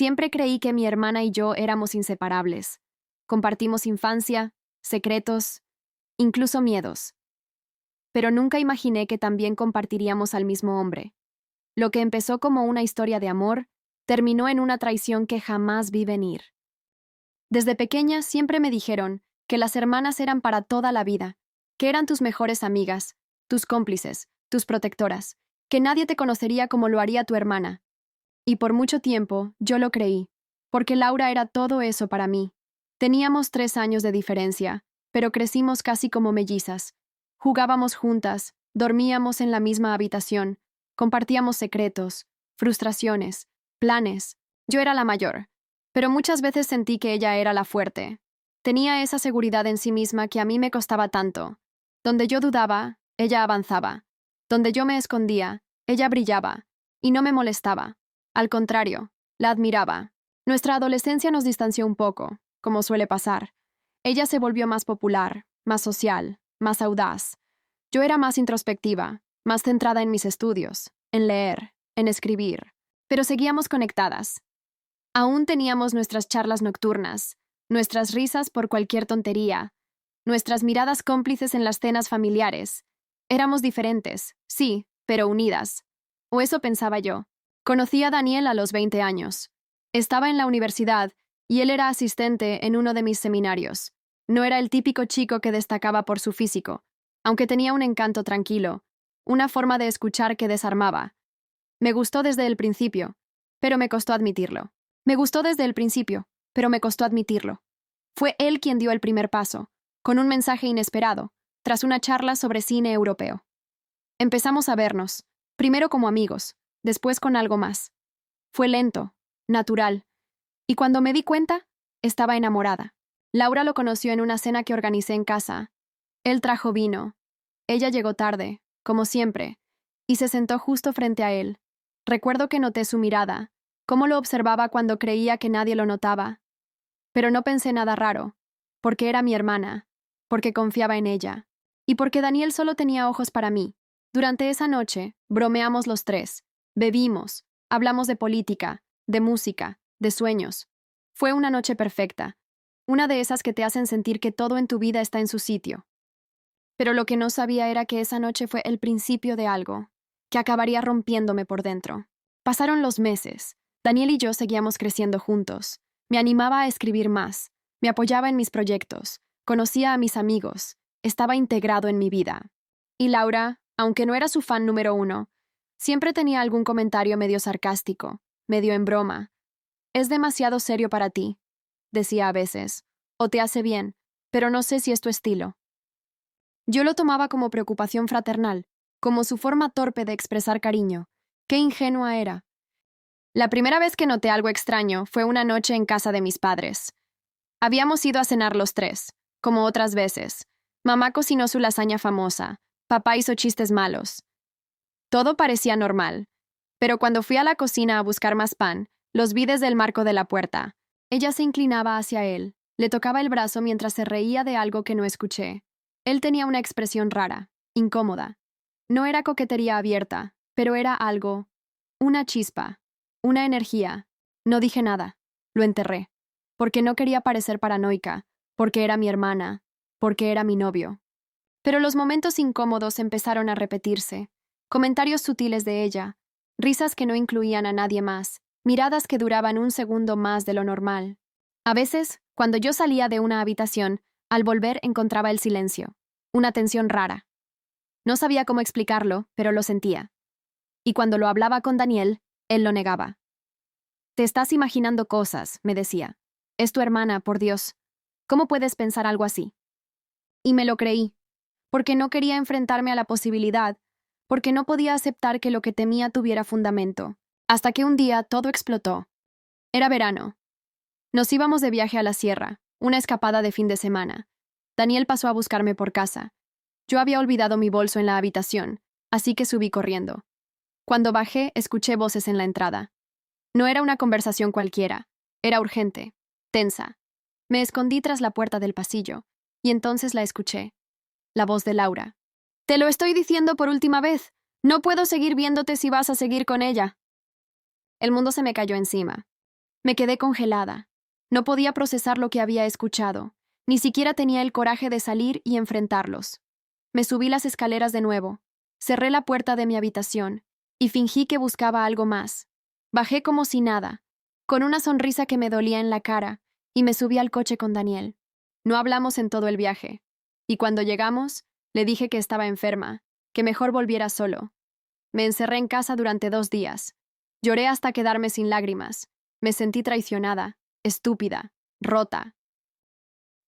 Siempre creí que mi hermana y yo éramos inseparables. Compartimos infancia, secretos, incluso miedos. Pero nunca imaginé que también compartiríamos al mismo hombre. Lo que empezó como una historia de amor, terminó en una traición que jamás vi venir. Desde pequeña siempre me dijeron que las hermanas eran para toda la vida, que eran tus mejores amigas, tus cómplices, tus protectoras, que nadie te conocería como lo haría tu hermana. Y por mucho tiempo yo lo creí, porque Laura era todo eso para mí. Teníamos 3 años de diferencia, pero crecimos casi como mellizas. Jugábamos juntas, dormíamos en la misma habitación, compartíamos secretos, frustraciones, planes. Yo era la mayor, pero muchas veces sentí que ella era la fuerte. Tenía esa seguridad en sí misma que a mí me costaba tanto. Donde yo dudaba, ella avanzaba. Donde yo me escondía, ella brillaba, y no me molestaba. Al contrario, la admiraba. Nuestra adolescencia nos distanció un poco, como suele pasar. Ella se volvió más popular, más social, más audaz. Yo era más introspectiva, más centrada en mis estudios, en leer, en escribir. Pero seguíamos conectadas. Aún teníamos nuestras charlas nocturnas, nuestras risas por cualquier tontería, nuestras miradas cómplices en las cenas familiares. Éramos diferentes, sí, pero unidas. O eso pensaba yo. Conocí a Daniel a los 20 años. Estaba en la universidad y él era asistente en uno de mis seminarios. No era el típico chico que destacaba por su físico, aunque tenía un encanto tranquilo, una forma de escuchar que desarmaba. Me gustó desde el principio, pero me costó admitirlo. Me gustó desde el principio, pero me costó admitirlo. Fue él quien dio el primer paso, con un mensaje inesperado, tras una charla sobre cine europeo. Empezamos a vernos, primero como amigos, después con algo más. Fue lento, natural, y cuando me di cuenta, estaba enamorada. Laura lo conoció en una cena que organicé en casa. Él trajo vino. Ella llegó tarde, como siempre, y se sentó justo frente a él. Recuerdo que noté su mirada, cómo lo observaba cuando creía que nadie lo notaba. Pero no pensé nada raro, porque era mi hermana, porque confiaba en ella, y porque Daniel solo tenía ojos para mí. Durante esa noche, bromeamos los tres, bebimos, hablamos de política, de música, de sueños. Fue una noche perfecta, una de esas que te hacen sentir que todo en tu vida está en su sitio. Pero lo que no sabía era que esa noche fue el principio de algo, que acabaría rompiéndome por dentro. Pasaron los meses. Daniel y yo seguíamos creciendo juntos. Me animaba a escribir más, me apoyaba en mis proyectos, conocía a mis amigos, estaba integrado en mi vida. Y Laura, aunque no era su fan número 1, siempre tenía algún comentario medio sarcástico, medio en broma. «Es demasiado serio para ti», decía a veces, «o te hace bien, pero no sé si es tu estilo». Yo lo tomaba como preocupación fraternal, como su forma torpe de expresar cariño. Qué ingenua era. La primera vez que noté algo extraño fue una noche en casa de mis padres. Habíamos ido a cenar los tres, como otras veces. Mamá cocinó su lasaña famosa, papá hizo chistes malos. Todo parecía normal, pero cuando fui a la cocina a buscar más pan, los vi desde el marco de la puerta. Ella se inclinaba hacia él, le tocaba el brazo mientras se reía de algo que no escuché. Él tenía una expresión rara, incómoda. No era coquetería abierta, pero era algo, una chispa, una energía. No dije nada, lo enterré, porque no quería parecer paranoica, porque era mi hermana, porque era mi novio. Pero los momentos incómodos empezaron a repetirse, comentarios sutiles de ella, risas que no incluían a nadie más, miradas que duraban un segundo más de lo normal. A veces, cuando yo salía de una habitación, al volver encontraba el silencio, una tensión rara. No sabía cómo explicarlo, pero lo sentía. Y cuando lo hablaba con Daniel, él lo negaba. «Te estás imaginando cosas», me decía. «Es tu hermana, por Dios. ¿Cómo puedes pensar algo así?» Y me lo creí, porque no quería enfrentarme a la posibilidad, porque no podía aceptar que lo que temía tuviera fundamento. Hasta que un día todo explotó. Era verano. Nos íbamos de viaje a la sierra, una escapada de fin de semana. Daniel pasó a buscarme por casa. Yo había olvidado mi bolso en la habitación, así que subí corriendo. Cuando bajé, escuché voces en la entrada. No era una conversación cualquiera, era urgente, tensa. Me escondí tras la puerta del pasillo, y entonces la escuché. La voz de Laura. «Te lo estoy diciendo por última vez. No puedo seguir viéndote si vas a seguir con ella». El mundo se me cayó encima. Me quedé congelada. No podía procesar lo que había escuchado. Ni siquiera tenía el coraje de salir y enfrentarlos. Me subí las escaleras de nuevo. Cerré la puerta de mi habitación y fingí que buscaba algo más. Bajé como si nada, con una sonrisa que me dolía en la cara, y me subí al coche con Daniel. No hablamos en todo el viaje. Y cuando llegamos, le dije que estaba enferma, que mejor volviera solo. Me encerré en casa durante 2 días. Lloré hasta quedarme sin lágrimas. Me sentí traicionada, estúpida, rota.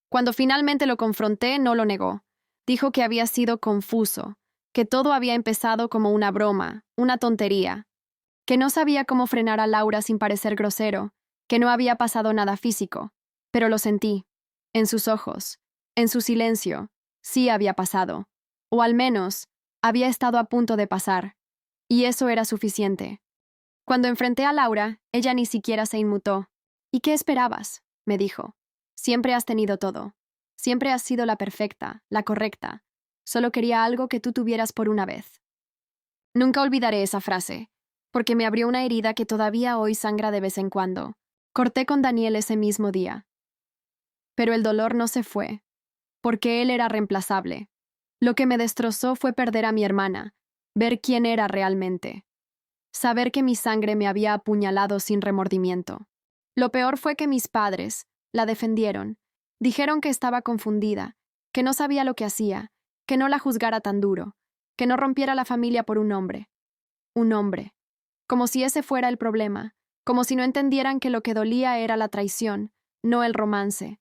Cuando finalmente lo confronté, no lo negó. Dijo que había sido confuso, que todo había empezado como una broma, una tontería, que no sabía cómo frenar a Laura sin parecer grosero, que no había pasado nada físico, pero lo sentí, en sus ojos, en su silencio, sí había pasado, o al menos, había estado a punto de pasar, y eso era suficiente. Cuando enfrenté a Laura, ella ni siquiera se inmutó. ¿Y qué esperabas?, me dijo. Siempre has tenido todo. Siempre has sido la perfecta, la correcta. Solo quería algo que tú tuvieras por una vez. Nunca olvidaré esa frase, porque me abrió una herida que todavía hoy sangra de vez en cuando. Corté con Daniel ese mismo día. Pero el dolor no se fue, porque él era reemplazable. Lo que me destrozó fue perder a mi hermana, ver quién era realmente. Saber que mi sangre me había apuñalado sin remordimiento. Lo peor fue que mis padres la defendieron. Dijeron que estaba confundida, que no sabía lo que hacía, que no la juzgara tan duro, que no rompiera la familia por un hombre. Un hombre. Como si ese fuera el problema, como si no entendieran que lo que dolía era la traición, no el romance.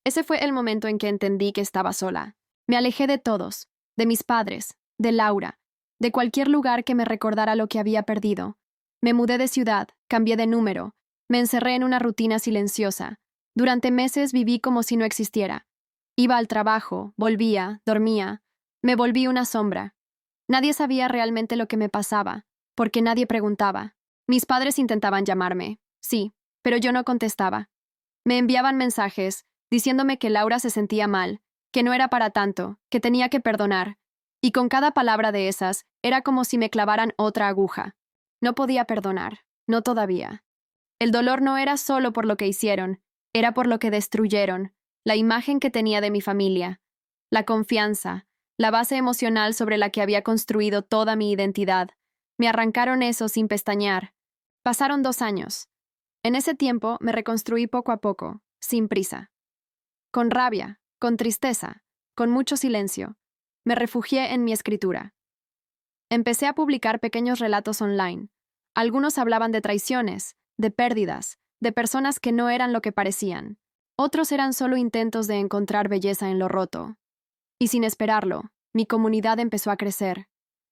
Ese fue el momento en que entendí que estaba sola. Me alejé de todos, de mis padres, de Laura, de cualquier lugar que me recordara lo que había perdido. Me mudé de ciudad, cambié de número, me encerré en una rutina silenciosa. Durante meses viví como si no existiera. Iba al trabajo, volvía, dormía. Me volví una sombra. Nadie sabía realmente lo que me pasaba, porque nadie preguntaba. Mis padres intentaban llamarme, sí, pero yo no contestaba. Me enviaban mensajes, diciéndome que Laura se sentía mal, que no era para tanto, que tenía que perdonar. Y con cada palabra de esas, era como si me clavaran otra aguja. No podía perdonar, no todavía. El dolor no era solo por lo que hicieron, era por lo que destruyeron, la imagen que tenía de mi familia, la confianza, la base emocional sobre la que había construido toda mi identidad. Me arrancaron eso sin pestañear. Pasaron 2 años. En ese tiempo me reconstruí poco a poco, sin prisa. Con rabia, con tristeza, con mucho silencio. Me refugié en mi escritura. Empecé a publicar pequeños relatos online. Algunos hablaban de traiciones, de pérdidas, de personas que no eran lo que parecían. Otros eran solo intentos de encontrar belleza en lo roto. Y sin esperarlo, mi comunidad empezó a crecer.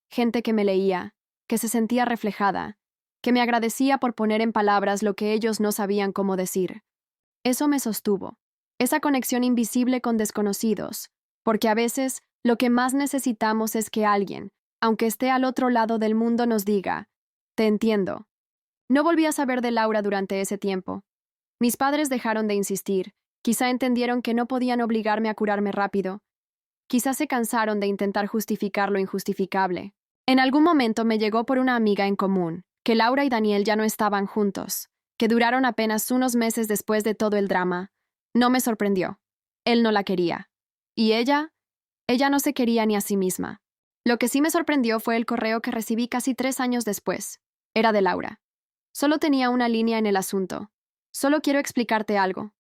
Gente que me leía, que se sentía reflejada, que me agradecía por poner en palabras lo que ellos no sabían cómo decir. Eso me sostuvo. Esa conexión invisible con desconocidos, porque a veces lo que más necesitamos es que alguien, aunque esté al otro lado del mundo, nos diga, «Te entiendo». No volví a saber de Laura durante ese tiempo. Mis padres dejaron de insistir, quizá entendieron que no podían obligarme a curarme rápido. Quizá se cansaron de intentar justificar lo injustificable. En algún momento me llegó por una amiga en común, que Laura y Daniel ya no estaban juntos, que duraron apenas unos meses después de todo el drama. No me sorprendió. Él no la quería. ¿Y ella? Ella no se quería ni a sí misma. Lo que sí me sorprendió fue el correo que recibí casi 3 años después. Era de Laura. Solo tenía una línea en el asunto. Solo quiero explicarte algo.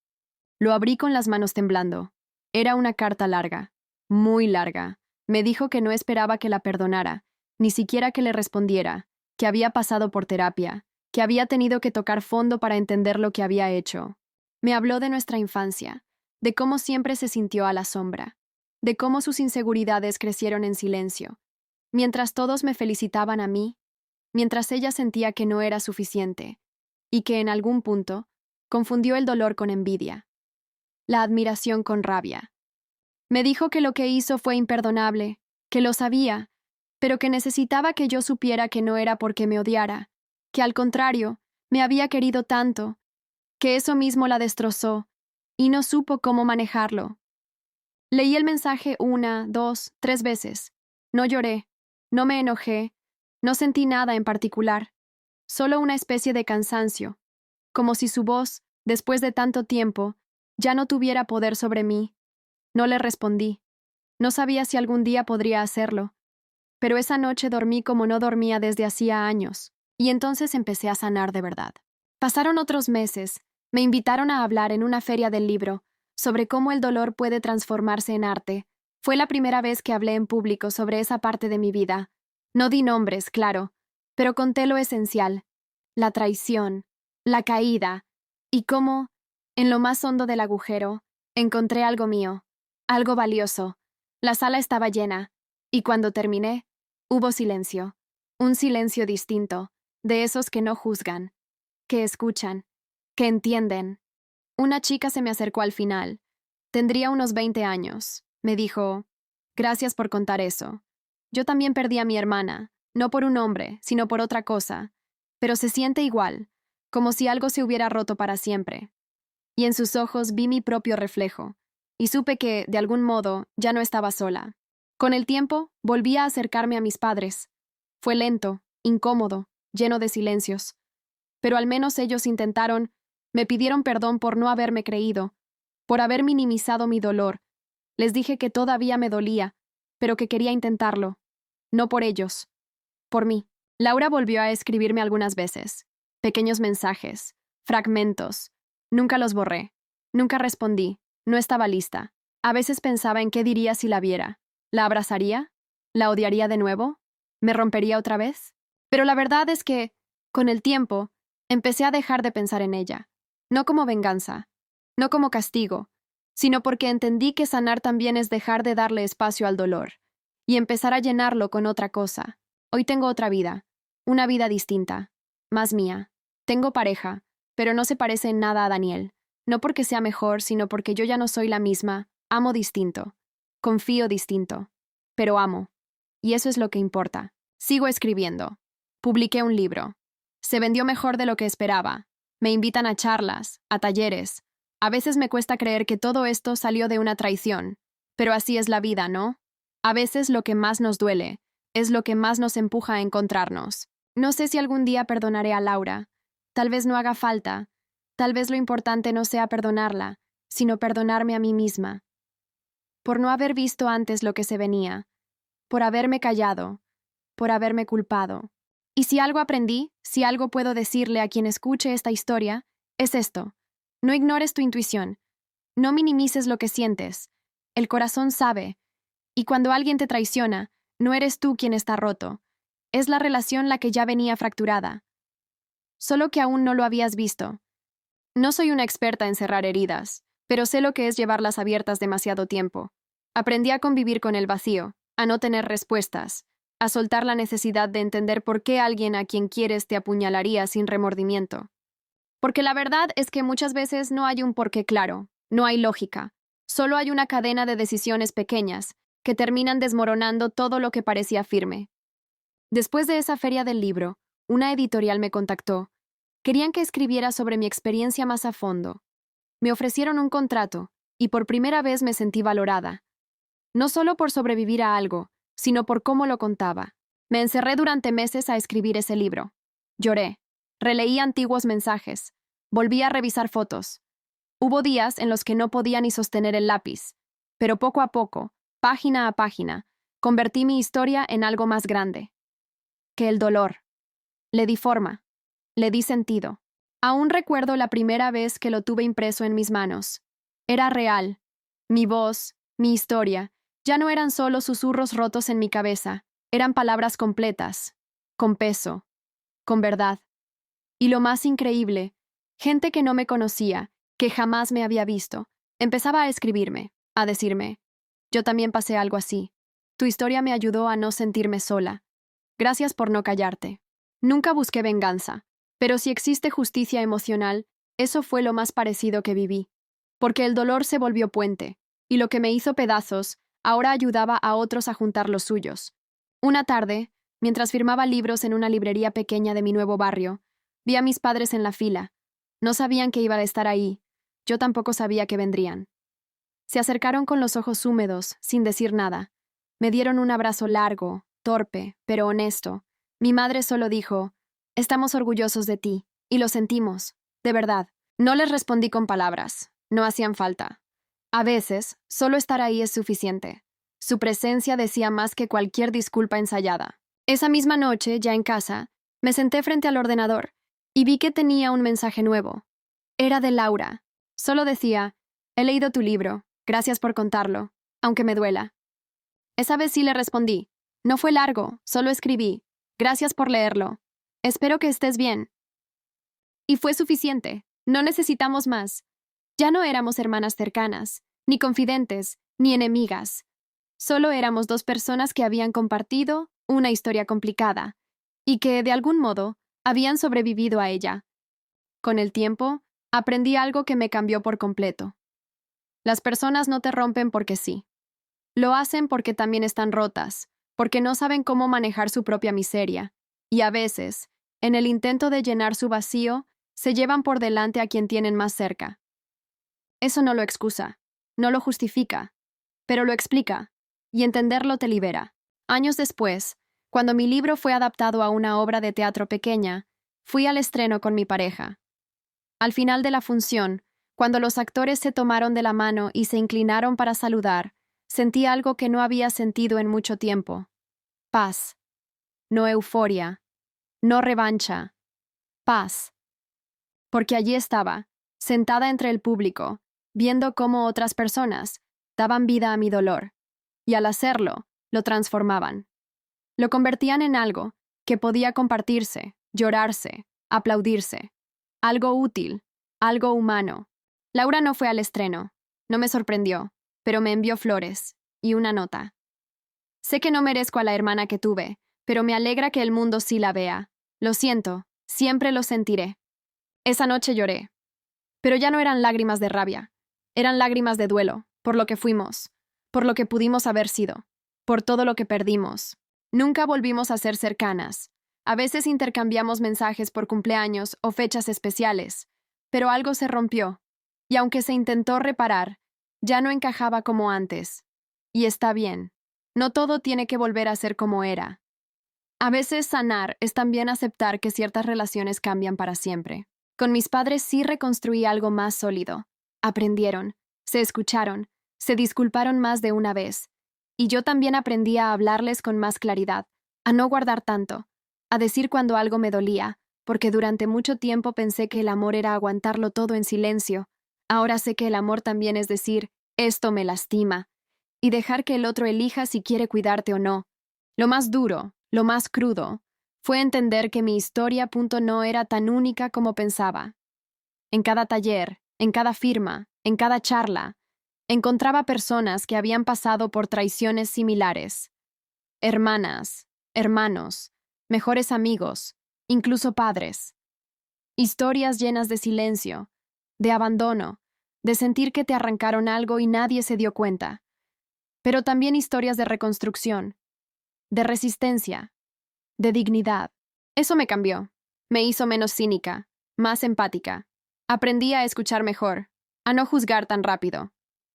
Lo abrí con las manos temblando. Era una carta larga, muy larga. Me dijo que no esperaba que la perdonara, ni siquiera que le respondiera, que había pasado por terapia, que había tenido que tocar fondo para entender lo que había hecho. Me habló de nuestra infancia, de cómo siempre se sintió a la sombra, de cómo sus inseguridades crecieron en silencio. Mientras todos me felicitaban a mí, mientras ella sentía que no era suficiente, y que en algún punto confundió el dolor con envidia, la admiración con rabia. Me dijo que lo que hizo fue imperdonable, que lo sabía, pero que necesitaba que yo supiera que no era porque me odiara, que al contrario, me había querido tanto, que eso mismo la destrozó, y no supo cómo manejarlo. Leí el mensaje 1, 2, 3 veces. No lloré, no me enojé, no sentí nada en particular, solo una especie de cansancio, como si su voz, después de tanto tiempo, ya no tuviera poder sobre mí. No le respondí. No sabía si algún día podría hacerlo, pero esa noche dormí como no dormía desde hacía años, y entonces empecé a sanar de verdad. Pasaron otros meses. Me invitaron a hablar en una feria del libro sobre cómo el dolor puede transformarse en arte. Fue la primera vez que hablé en público sobre esa parte de mi vida. No di nombres, claro, pero conté lo esencial: la traición, la caída, y cómo, en lo más hondo del agujero, encontré algo mío, algo valioso. La sala estaba llena, y cuando terminé, hubo silencio. Un silencio distinto, de esos que no juzgan, que escuchan, que entienden. Una chica se me acercó al final. Tendría unos 20 años. Me dijo: gracias por contar eso. Yo también perdí a mi hermana, no por un hombre, sino por otra cosa. Pero se siente igual, como si algo se hubiera roto para siempre. Y en sus ojos vi mi propio reflejo, y supe que, de algún modo, ya no estaba sola. Con el tiempo, volví a acercarme a mis padres. Fue lento, incómodo, lleno de silencios. Pero al menos ellos intentaron, me pidieron perdón por no haberme creído, por haber minimizado mi dolor. Les dije que todavía me dolía, pero que quería intentarlo. No por ellos, por mí. Laura volvió a escribirme algunas veces. Pequeños mensajes, fragmentos. Nunca los borré. Nunca respondí. No estaba lista. A veces pensaba en qué diría si la viera. ¿La abrazaría? ¿La odiaría de nuevo? ¿Me rompería otra vez? Pero la verdad es que, con el tiempo, empecé a dejar de pensar en ella. No como venganza, no como castigo, sino porque entendí que sanar también es dejar de darle espacio al dolor y empezar a llenarlo con otra cosa. Hoy tengo otra vida, una vida distinta, más mía. Tengo pareja, pero no se parece en nada a Daniel. No porque sea mejor, sino porque yo ya no soy la misma. Amo distinto. Confío distinto. Pero amo. Y eso es lo que importa. Sigo escribiendo. Publiqué un libro. Se vendió mejor de lo que esperaba. Me invitan a charlas, a talleres. A veces me cuesta creer que todo esto salió de una traición. Pero así es la vida, ¿no? A veces lo que más nos duele es lo que más nos empuja a encontrarnos. No sé si algún día perdonaré a Laura. Tal vez no haga falta. Tal vez lo importante no sea perdonarla, sino perdonarme a mí misma. Por no haber visto antes lo que se venía. Por haberme callado. Por haberme culpado. Y si algo aprendí, si algo puedo decirle a quien escuche esta historia, es esto: no ignores tu intuición, no minimices lo que sientes. El corazón sabe, y cuando alguien te traiciona, no eres tú quien está roto, es la relación la que ya venía fracturada. Solo que aún no lo habías visto. No soy una experta en cerrar heridas, pero sé lo que es llevarlas abiertas demasiado tiempo. Aprendí a convivir con el vacío, a no tener respuestas, a soltar la necesidad de entender por qué alguien a quien quieres te apuñalaría sin remordimiento. Porque la verdad es que muchas veces no hay un porqué claro, no hay lógica, solo hay una cadena de decisiones pequeñas que terminan desmoronando todo lo que parecía firme. Después de esa feria del libro, una editorial me contactó. Querían que escribiera sobre mi experiencia más a fondo. Me ofrecieron un contrato, y por primera vez me sentí valorada. No solo por sobrevivir a algo, sino por cómo lo contaba. Me encerré durante meses a escribir ese libro. Lloré, releí antiguos mensajes, volví a revisar fotos. Hubo días en los que no podía ni sostener el lápiz, pero poco a poco, página a página, convertí mi historia en algo más grande que el dolor. Le di forma, le di sentido. Aún recuerdo la primera vez que lo tuve impreso en mis manos. Era real. Mi voz, mi historia, ya no eran solo susurros rotos en mi cabeza, eran palabras completas, con peso, con verdad. Y lo más increíble, gente que no me conocía, que jamás me había visto, empezaba a escribirme, a decirme: yo también pasé algo así. Tu historia me ayudó a no sentirme sola. Gracias por no callarte. Nunca busqué venganza, pero si existe justicia emocional, eso fue lo más parecido que viví. Porque el dolor se volvió puente, y lo que me hizo pedazos, ahora ayudaba a otros a juntar los suyos. Una tarde, mientras firmaba libros en una librería pequeña de mi nuevo barrio, vi a mis padres en la fila. No sabían que iba a estar ahí. Yo tampoco sabía que vendrían. Se acercaron con los ojos húmedos, sin decir nada. Me dieron un abrazo largo, torpe, pero honesto. Mi madre solo dijo: estamos orgullosos de ti, y lo sentimos, de verdad. No les respondí con palabras. No hacían falta. A veces, solo estar ahí es suficiente. Su presencia decía más que cualquier disculpa ensayada. Esa misma noche, ya en casa, me senté frente al ordenador y vi que tenía un mensaje nuevo. Era de Laura. Solo decía: he leído tu libro, gracias por contarlo, aunque me duela. Esa vez sí le respondí. No fue largo, solo escribí: gracias por leerlo. Espero que estés bien. Y fue suficiente. No necesitamos más. Ya no éramos hermanas cercanas, ni confidentes, ni enemigas. Solo éramos dos personas que habían compartido una historia complicada y que, de algún modo, habían sobrevivido a ella. Con el tiempo, aprendí algo que me cambió por completo. Las personas no te rompen porque sí. Lo hacen porque también están rotas, porque no saben cómo manejar su propia miseria, y a veces, en el intento de llenar su vacío, se llevan por delante a quien tienen más cerca. Eso no lo excusa, no lo justifica, pero lo explica, y entenderlo te libera. Años después, cuando mi libro fue adaptado a una obra de teatro pequeña, fui al estreno con mi pareja. Al final de la función, cuando los actores se tomaron de la mano y se inclinaron para saludar, sentí algo que no había sentido en mucho tiempo. Paz. No euforia. No revancha. Paz. Porque allí estaba, sentada entre el público, viendo cómo otras personas daban vida a mi dolor, y al hacerlo, lo transformaban. Lo convertían en algo que podía compartirse, llorarse, aplaudirse. Algo útil, algo humano. Laura no fue al estreno. No me sorprendió, pero me envió flores y una nota. Sé que no merezco a la hermana que tuve, pero me alegra que el mundo sí la vea. Lo siento, siempre lo sentiré. Esa noche lloré. Pero ya no eran lágrimas de rabia. Eran lágrimas de duelo, por lo que fuimos, por lo que pudimos haber sido, por todo lo que perdimos. Nunca volvimos a ser cercanas. A veces intercambiamos mensajes por cumpleaños o fechas especiales, pero algo se rompió, y aunque se intentó reparar, ya no encajaba como antes. Y está bien. No todo tiene que volver a ser como era. A veces sanar es también aceptar que ciertas relaciones cambian para siempre. Con mis padres sí reconstruí algo más sólido. Aprendieron, se escucharon, se disculparon más de una vez. Y yo también aprendí a hablarles con más claridad, a no guardar tanto, a decir cuando algo me dolía, porque durante mucho tiempo pensé que el amor era aguantarlo todo en silencio. Ahora sé que el amor también es decir: esto me lastima, y dejar que el otro elija si quiere cuidarte o no. Lo más duro, lo más crudo, fue entender que mi historia no era tan única como pensaba. En cada taller, en cada firma, en cada charla, encontraba personas que habían pasado por traiciones similares. Hermanas, hermanos, mejores amigos, incluso padres. Historias llenas de silencio, de abandono, de sentir que te arrancaron algo y nadie se dio cuenta. Pero también historias de reconstrucción, de resistencia, de dignidad. Eso me cambió. Me hizo menos cínica, más empática. Aprendí a escuchar mejor, a no juzgar tan rápido,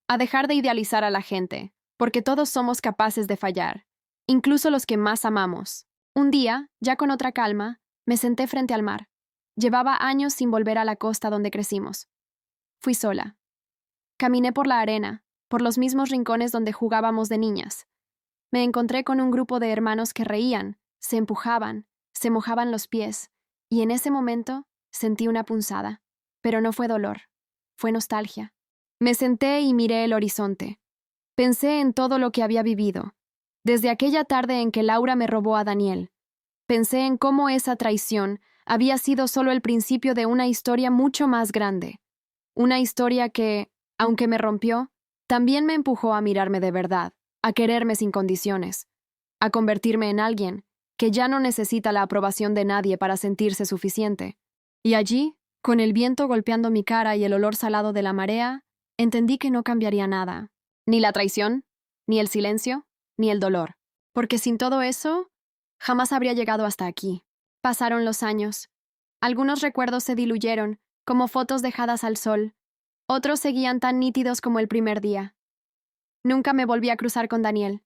a dejar de idealizar a la gente, porque todos somos capaces de fallar, incluso los que más amamos. Un día, ya con otra calma, me senté frente al mar. Llevaba años sin volver a la costa donde crecimos. Fui sola. Caminé por la arena, por los mismos rincones donde jugábamos de niñas. Me encontré con un grupo de hermanos que reían, se empujaban, se mojaban los pies, y en ese momento sentí una punzada. Pero no fue dolor, fue nostalgia. Me senté y miré el horizonte. Pensé en todo lo que había vivido, desde aquella tarde en que Laura me robó a Daniel. Pensé en cómo esa traición había sido solo el principio de una historia mucho más grande. Una historia que, aunque me rompió, también me empujó a mirarme de verdad, a quererme sin condiciones, a convertirme en alguien que ya no necesita la aprobación de nadie para sentirse suficiente. Y allí, con el viento golpeando mi cara y el olor salado de la marea, entendí que no cambiaría nada. Ni la traición, ni el silencio, ni el dolor. Porque sin todo eso, jamás habría llegado hasta aquí. Pasaron los años. Algunos recuerdos se diluyeron, como fotos dejadas al sol. Otros seguían tan nítidos como el primer día. Nunca me volví a cruzar con Daniel.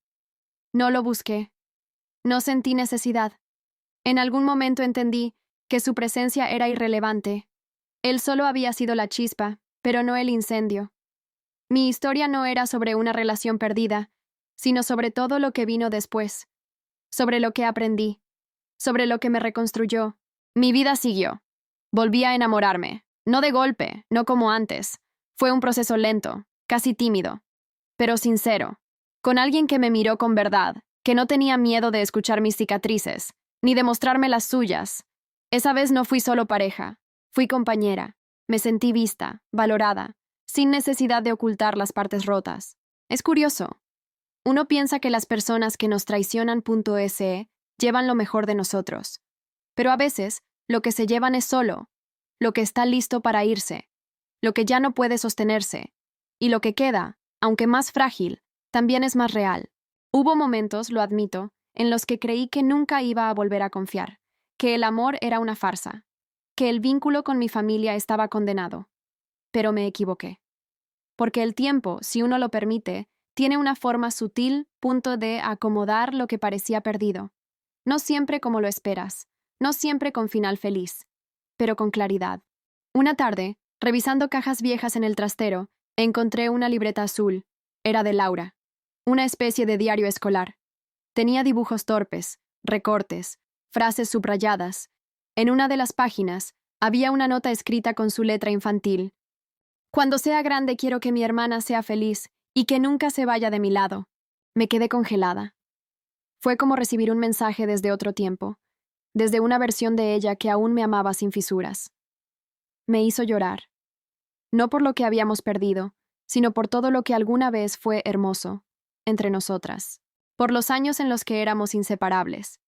No lo busqué. No sentí necesidad. En algún momento entendí que su presencia era irrelevante. Él solo había sido la chispa, pero no el incendio. Mi historia no era sobre una relación perdida, sino sobre todo lo que vino después, sobre lo que aprendí, sobre lo que me reconstruyó. Mi vida siguió. Volví a enamorarme, no de golpe, no como antes. Fue un proceso lento, casi tímido, pero sincero, con alguien que me miró con verdad, que no tenía miedo de escuchar mis cicatrices, ni de mostrarme las suyas. Esa vez no fui solo pareja, fui compañera. Me sentí vista, valorada, sin necesidad de ocultar las partes rotas. Es curioso. Uno piensa que las personas que nos traicionan.se llevan lo mejor de nosotros, pero a veces lo que se llevan es solo, lo que está listo para irse, lo que ya no puede sostenerse, y lo que queda, aunque más frágil, también es más real. Hubo momentos, lo admito, en los que creí que nunca iba a volver a confiar, que el amor era una farsa, que el vínculo con mi familia estaba condenado. Pero me equivoqué. Porque el tiempo, si uno lo permite, tiene una forma sutil, de acomodar lo que parecía perdido. No siempre como lo esperas, no siempre con final feliz, pero con claridad. Una tarde, revisando cajas viejas en el trastero, encontré una libreta azul. Era de Laura. Una especie de diario escolar. Tenía dibujos torpes, recortes, frases subrayadas. En una de las páginas había una nota escrita con su letra infantil. Cuando sea grande quiero que mi hermana sea feliz y que nunca se vaya de mi lado. Me quedé congelada. Fue como recibir un mensaje desde otro tiempo, desde una versión de ella que aún me amaba sin fisuras. Me hizo llorar. No por lo que habíamos perdido, sino por todo lo que alguna vez fue hermoso, entre nosotras. Por los años en los que éramos inseparables,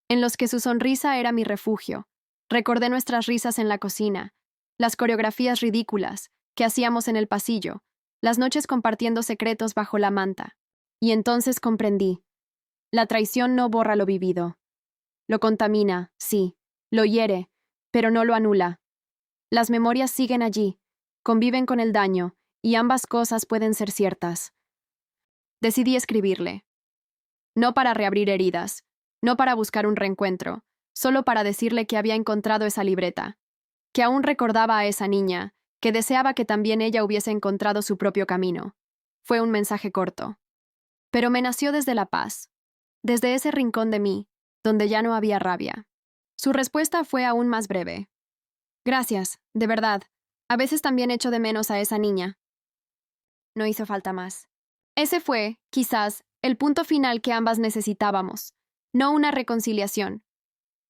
en los que su sonrisa era mi refugio. Recordé nuestras risas en la cocina, las coreografías ridículas que hacíamos en el pasillo, las noches compartiendo secretos bajo la manta. Y entonces comprendí. La traición no borra lo vivido. Lo contamina, sí, lo hiere, pero no lo anula. Las memorias siguen allí, conviven con el daño, y ambas cosas pueden ser ciertas. Decidí escribirle. No para reabrir heridas, no para buscar un reencuentro, solo para decirle que había encontrado esa libreta, que aún recordaba a esa niña, que deseaba que también ella hubiese encontrado su propio camino. Fue un mensaje corto. Pero me nació desde la paz, desde ese rincón de mí, donde ya no había rabia. Su respuesta fue aún más breve. Gracias, de verdad. A veces también echo de menos a esa niña. No hizo falta más. Ese fue, quizás, el punto final que ambas necesitábamos. No una reconciliación.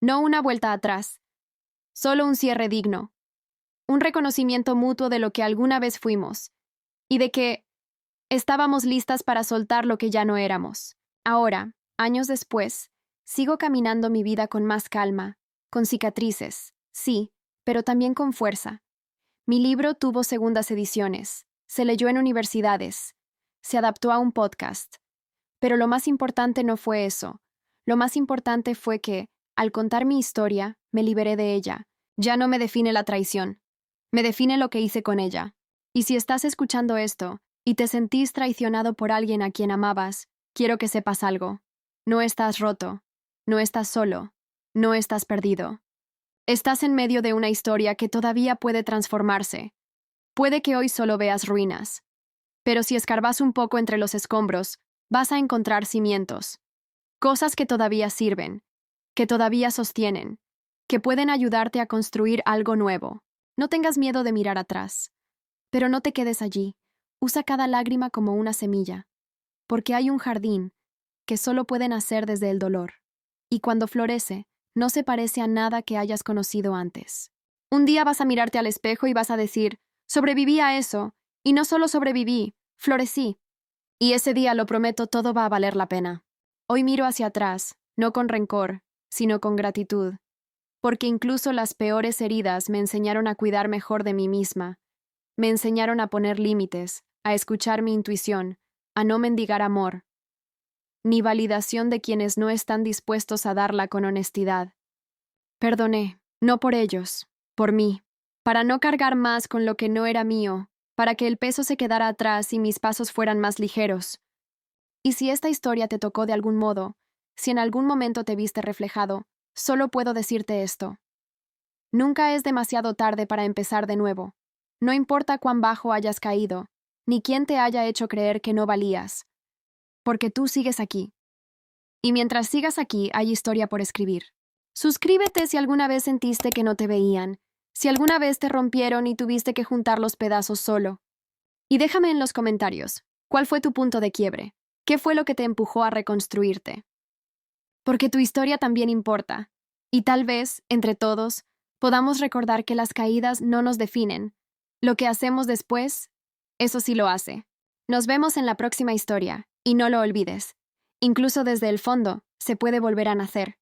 No una vuelta atrás. Solo un cierre digno. Un reconocimiento mutuo de lo que alguna vez fuimos. Y de que estábamos listas para soltar lo que ya no éramos. Ahora, años después, sigo caminando mi vida con más calma, con cicatrices, sí, pero también con fuerza. Mi libro tuvo segundas ediciones, se leyó en universidades, se adaptó a un podcast. Pero lo más importante no fue eso. Lo más importante fue que, al contar mi historia, me liberé de ella. Ya no me define la traición. Me define lo que hice con ella. Y si estás escuchando esto, y te sentís traicionado por alguien a quien amabas, quiero que sepas algo. No estás roto. No estás solo. No estás perdido. Estás en medio de una historia que todavía puede transformarse. Puede que hoy solo veas ruinas. Pero si escarbas un poco entre los escombros, vas a encontrar cimientos. Cosas que todavía sirven, que todavía sostienen, que pueden ayudarte a construir algo nuevo. No tengas miedo de mirar atrás. Pero no te quedes allí. Usa cada lágrima como una semilla. Porque hay un jardín que solo puede nacer desde el dolor. Y cuando florece, no se parece a nada que hayas conocido antes. Un día vas a mirarte al espejo y vas a decir, sobreviví a eso, y no solo sobreviví, florecí. Y ese día, lo prometo, todo va a valer la pena. Hoy miro hacia atrás, no con rencor, sino con gratitud. Porque incluso las peores heridas me enseñaron a cuidar mejor de mí misma. Me enseñaron a poner límites, a escuchar mi intuición, a no mendigar amor, ni validación de quienes no están dispuestos a darla con honestidad. Perdoné, no por ellos, por mí, para no cargar más con lo que no era mío, para que el peso se quedara atrás y mis pasos fueran más ligeros. Y si esta historia te tocó de algún modo, si en algún momento te viste reflejado, solo puedo decirte esto. Nunca es demasiado tarde para empezar de nuevo. No importa cuán bajo hayas caído, ni quién te haya hecho creer que no valías, porque tú sigues aquí. Y mientras sigas aquí, hay historia por escribir. Suscríbete si alguna vez sentiste que no te veían, si alguna vez te rompieron y tuviste que juntar los pedazos solo. Y déjame en los comentarios, ¿cuál fue tu punto de quiebre? ¿Qué fue lo que te empujó a reconstruirte? Porque tu historia también importa. Y tal vez, entre todos, podamos recordar que las caídas no nos definen. Lo que hacemos después, eso sí lo hace. Nos vemos en la próxima historia, y no lo olvides. Incluso desde el fondo, se puede volver a nacer.